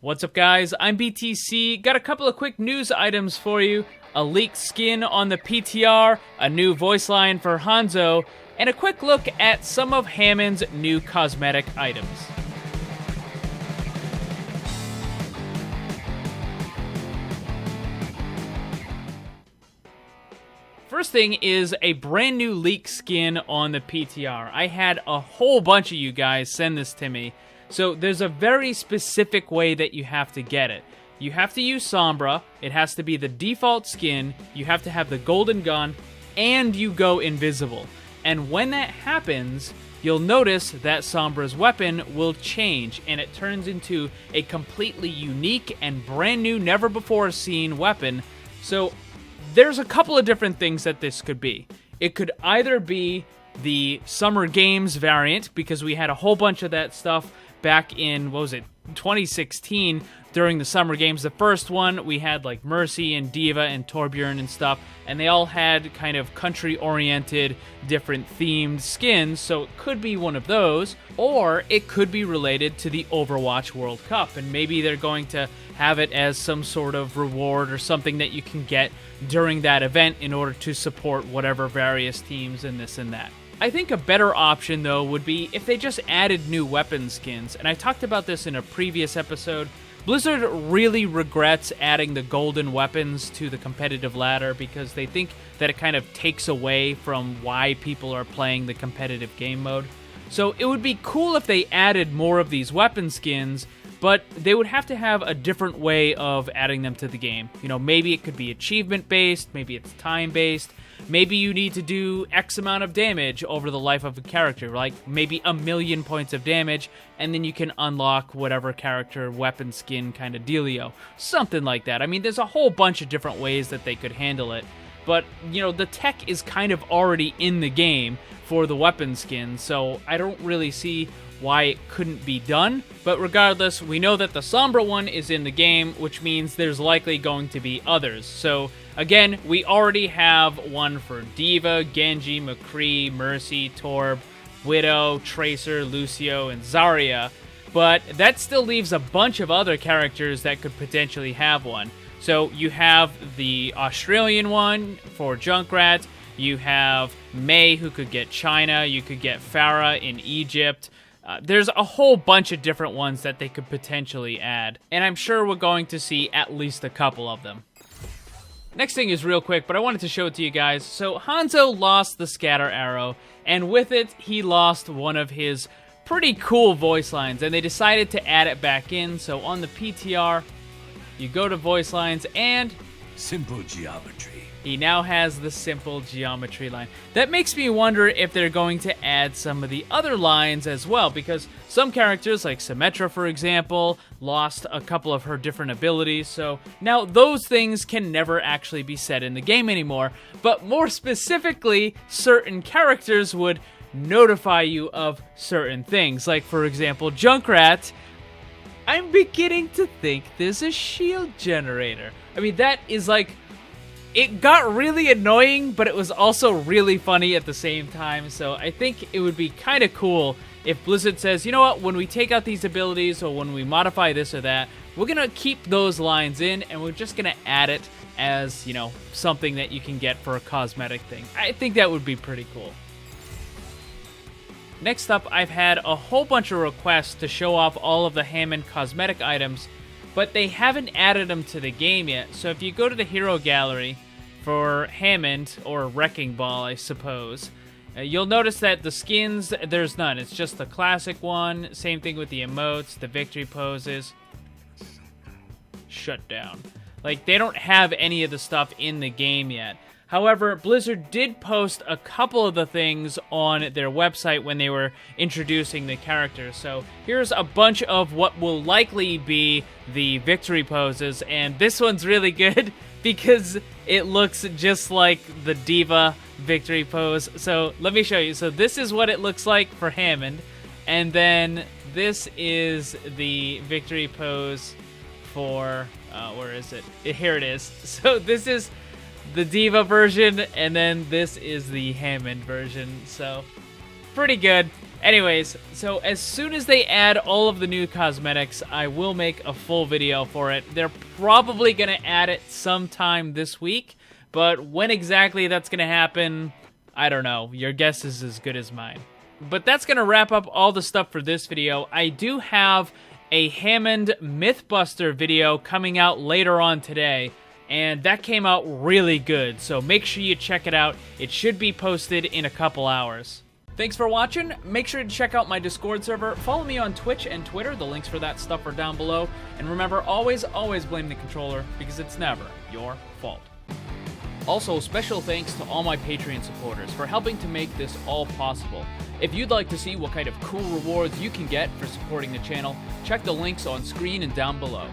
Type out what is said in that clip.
What's up, guys? I'm BTC. Got a couple of quick news items for you. A leaked skin on the PTR, a new voice line for Hanzo, and a quick look at some of Hammond's new cosmetic items. First thing is a brand new leaked skin on the PTR. I had a whole bunch of you guys send this to me. So there's a very specific way that you have to get it. You have to use sombra, it has to be the default skin, you have to have the golden gun, and you go invisible. And when that happens, you'll notice that sombra's weapon will change, and it turns into a completely unique and brand new, never before seen weapon. So there's a couple of different things that this could be. It could either be the Summer Games variant, because we had a whole bunch of that stuff back in, 2016 during the Summer Games. The first one, we had like Mercy and Diva and Torbjorn and stuff, and they all had kind of country-oriented, different themed skins, so it could be one of those, or it could be related to the Overwatch World Cup, and maybe they're going to have it as some sort of reward or something that you can get during that event in order to support whatever various teams and this and that. I think a better option, though, would be if they just added new weapon skins, and I talked about this in a previous episode. Blizzard really regrets adding the golden weapons to the competitive ladder because they think that it kind of takes away from why people are playing the competitive game mode. So it would be cool if they added more of these weapon skins, but they would have to have a different way of adding them to the game. You know, maybe it could be achievement-based, maybe it's time-based, maybe you need to do X amount of damage over the life of a character, like maybe 1,000,000 points of damage, and then you can unlock whatever character weapon skin kind of dealio. Something like that. I mean, there's a whole bunch of different ways that they could handle it, but, you know, the tech is kind of already in the game for the weapon skin, so I don't really see why it couldn't be done. But regardless, we know that the Sombra one is in the game, which means there's likely going to be others. So again, we already have one for Diva, Genji, McCree, Mercy, Torb, Widow, Tracer, Lucio, and Zarya, but that still leaves a bunch of other characters that could potentially have one. So you have the Australian one for Junkrat, you have Mei who could get China, you could get Farah in Egypt. There's a whole bunch of different ones that they could potentially add, and I'm sure we're going to see at least a couple of them. Next thing is real quick, but I wanted to show it to you guys. So Hanzo lost the scatter arrow, and with it, he lost one of his pretty cool voice lines, and they decided to add it back in. So on the PTR, you go to voice lines, and simple geometry. He now has the simple geometry line. That makes me wonder if they're going to add some of the other lines as well, because some characters, like Symmetra, for example, lost a couple of her different abilities, so now those things can never actually be said in the game anymore, but more specifically, certain characters would notify you of certain things, like, for example, Junkrat. I'm beginning to think there's a shield generator. I mean, that is like... It got really annoying, but it was also really funny at the same time, so I think it would be kind of cool if Blizzard says, you know what, when we take out these abilities or when we modify this or that, we're going to keep those lines in and we're just going to add it as, you know, something that you can get for a cosmetic thing. I think that would be pretty cool. Next up, I've had a whole bunch of requests to show off all of the Hammond cosmetic items, but they haven't added them to the game yet. So if you go to the hero gallery for Hammond, or Wrecking Ball, I suppose, you'll notice that the skins, there's none. It's just the classic one. Same thing with the emotes, the victory poses. Shut down. Like, they don't have any of the stuff in the game yet. However, Blizzard did post a couple of the things on their website when they were introducing the characters. So here's a bunch of what will likely be the victory poses, and this one's really good because it looks just like the Diva victory pose. So let me show you. So this is what it looks like for Hammond, and then this is the victory pose for, where is it? Here it is. So this is the Diva version, and then this is the Hammond version, so pretty good. Anyways, so as soon as they add all of the new cosmetics, I will make a full video for it. They're probably going to add it sometime this week, but when exactly that's going to happen, I don't know. Your guess is as good as mine. But that's going to wrap up all the stuff for this video. I do have a Hammond Mythbuster video coming out later on today, and that came out really good, so make sure you check it out. It should be posted in a couple hours. Thanks for watching. Make sure to check out my Discord server. Follow me on Twitch and Twitter. The links for that stuff are down below. And remember, always blame the controller, because it's never your fault. Also, special thanks to all my Patreon supporters for helping to make this all possible. If you'd like to see what kind of cool rewards you can get for supporting the channel, check the links on screen and down below.